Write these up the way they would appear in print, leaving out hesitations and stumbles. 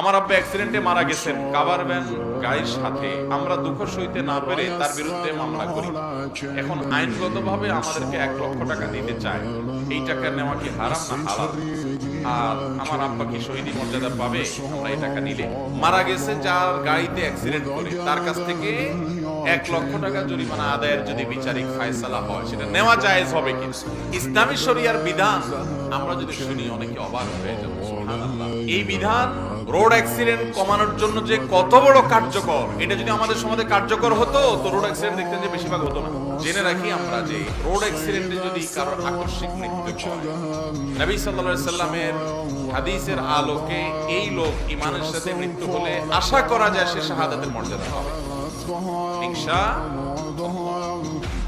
আমার আব্বা অ্যাক্সিডেন্টে মারা গেছেন, কাভার ভ্যান গাড়ির সাথে। আমরা দুঃখ সইতে না পেরে তার বিরুদ্ধে মামলা করি। এখন আইনগতভাবে আমাদেরকে 1 লক্ষ টাকা দিতে চায়। এই টাকা নেওয়া কি হারাম না হালাল? আর আমার আব্বা কি শহীদি মর্যাদা পাবে আমরা এই টাকা নিলে? মারা গেছে যার গাড়িতে অ্যাক্সিডেন্ট করে, তার কাছ থেকে 1 লক্ষ টাকা জরিমানা আদায়ের যদি বিচারিক ফায়সালা হয়, সেটা নেওয়া জায়েজ হবে কি? ইসলামী শরিয়ার বিধান আমরা যদি শুনি অনেকে অবাক হয়ে যাবে। সুবহানাল্লাহ। এই বিধান রোড অ্যাক্সিডেন্ট কমানোর জন্য যে কত বড় কার্যকর, এটা যদি আমাদের সমাজে কার্যকর হতো তো রোড অ্যাক্সিডেন্ট দেখতেন যে বেশিরভাগ হতো না। জেনে রাখি আমরা যে রোড অ্যাক্সিডেন্টে যদি কারোর আকস্মিক মৃত্যু হয়, নবী সাল্লাল্লাহু আলাইহি সাল্লামের হাদিসের আলোকে এই লোক ঈমানের সাথে মৃত্যু হলে আশা করা যায় সে শাহাদাতের মর্যাদা পাবে ইনশাআল্লাহ।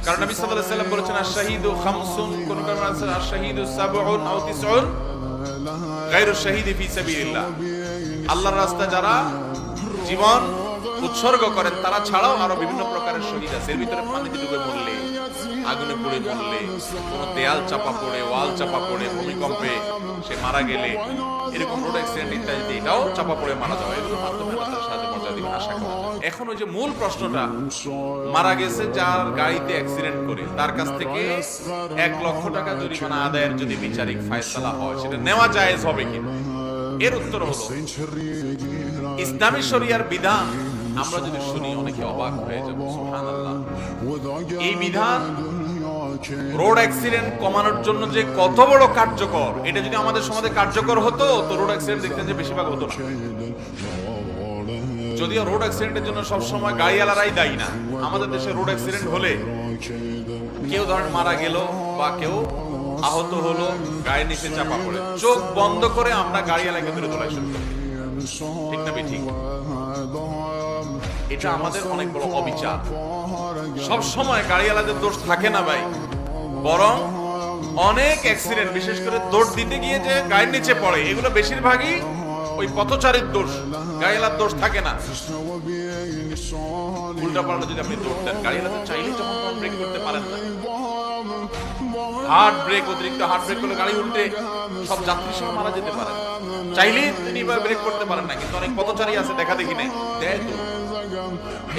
কারণ নবী সাল্লাল্লাহু আলাইহি সাল্লাম বলেছেন আশ-শাহীদু খামসুন, কোন কোন আছে আশ-শাহীদু সাবউন আও তিসউন গায়রু শাহীদি ফি সাবিলিল্লাহ। আল্লাহর রাস্তায় যারা জীবন উৎসর্গ করেন তারা ছাড়াও আরো বিভিন্ন প্রকারের শহীদ আছে। এর ভিতরে পানিতে ডুবে মরলে, আগুনে পুড়ে মরলে, কোনো দেয়াল চাপা পড়ে, ওয়াল চাপা পড়ে, ভূমিকম্পে সে মারা গেলে, এরকম রোড অ্যাক্সিডেন্ট ইত্যাদি, এটাও চাপা পড়ে মারা যাওয়া, এগুলোর মাধ্যমে আল্লাহ তাআলা সাহায্য মর্যাদা দিবেন আশা করা যায়। এখন ওই যে মূল প্রশ্নটা, মারা গেছে যার গাড়িতে অ্যাক্সিডেন্ট করে, তার কাছ থেকে 1 লক্ষ টাকা জরিমানা আদায়ের যদি বিচারিক ফায়সালা হয়, সেটা নেওয়া জায়েজ হবে কি? এর উত্তর হলো ইসলামী শরিয়ার বিধান আমরা যদি শুনি অনেকে অবাক হয়ে যাবে। সুবহানাল্লাহ। এই বিধান রোড অ্যাক্সিডেন্ট কমানোর জন্য যে কত বড় কার্যকর, এটা যদি আমাদের সমাজে কার্যকর হতো তো রোড অ্যাক্সিডেন্ট দেখতেন যে বেশিরভাগ হতো না। যদিও রোড অ্যাক্সিডেন্টের জন্য সবসময় গাড়িওয়ালারাই দায়ী না। আমাদের দেশে রোড অ্যাক্সিডেন্ট হলে কেউ ধরেন মারা গেল বা কেউ আহত হলো, গাড়ির নিচে চাপা পড়ে, চোখ বন্ধ করে আমরা গাড়িওয়ালাকে ধরে তোলা শুরু করি। ঠিক না ঠিক? এটা আমাদের অনেক বড় অবিচার। সব সময় গাড়িওয়ালাদের দোষ থাকে না ভাই, বরং অনেক অ্যাক্সিডেন্ট বিশেষ করে দৌড় দিতে গিয়ে যে গাড়ির নিচে পড়ে, এগুলো বেশিরভাগই ওই পথচারীর দোষ, গাড়িওয়ালার দোষ থাকে না। উল্টা পাল্টা যদি আপনি দৌড় দেন, গাড়িওয়ালা চাইলে যখন ব্রেক করতে পারেন না, হার্ড ব্রেক, অতিরিক্ত হার্ড ব্রেক করলে গাড়ি উল্টে সব যাত্রী সহ মারা যেতে পারে। চাইলেই তিনি ব্রেক করতে পারেন না, কিন্তু অনেক পথচারী আছে দেখা দেখি নেই, দেয় তো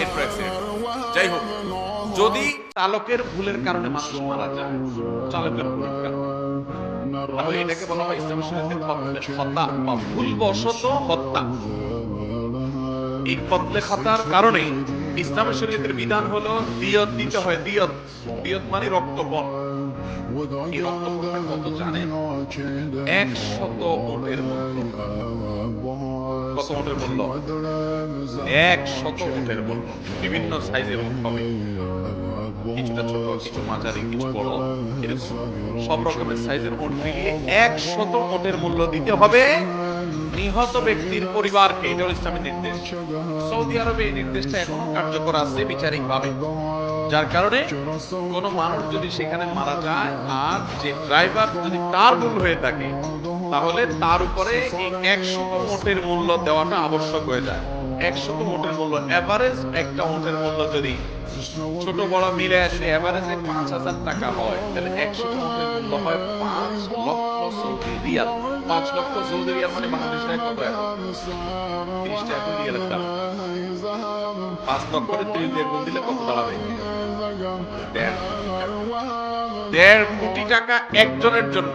এরপর অ্যাক্সিডেন্ট। যাই হোক, যদি চালকের ভুলের কারণে মানুষ মারা যায়, চালকের ভুলের কারণে, তাহলে এটাকে বলা হয় ইসলামের শরীয়তে খতা বা ভুলবশত হত্যা। এই কতলে খাতার কারণে ইসলামের শরীয়তের বিধান হলো দিয়ত দিতে হয়। দিয়ত, দিয়ত মানে রক্তপণ। এই রক্তপণটা কত জানেন? 100 উটের মূল্য। কত উটের মূল্য? 100 উটের মূল্য। বিভিন্ন সাইজের উট হবে, কিছুটা ছোট, কিছু মাঝারি, কিছু বড়, এরকম সব রকমের সাইজের উট মিলিয়ে 100 উটের মূল্য দিতে হবে নিহত ব্যক্তির পরিবারকে। এটা হলো ইসলামের নির্দেশ। সৌদি আরবে এই নির্দেশটা এখনো কার্যকর আছে বিচারিক ভাবে, যার কারণে কোন মানুষ যদি সেখানে মারা যায় আর যে ড্রাইভার যদি তার ভুল হয়ে থাকে, তাহলে তার উপরে এই 100 উটের মূল্য দেওয়াটা আবশ্যক হয়ে যায়। 100 উটের মূল্য, এভারেজ একটা উটের মূল্য যদি ছোট বড় মিলে যদি এভারেজে 5,000 টাকা হয়, তাহলে 100 উটের মূল্য হয় 5 লক্ষ সৌদি রিয়াল। 5 লক্ষ সৌদি রিয়াল মানে বাংলাদেশের কত এখন? 30 টাকা রিয়ালের দাম। 5 লক্ষ 30 দিয়ে গুণ দিলে কত দাঁড়াবে? 1.5 কোটি টাকা একজনের জন্য।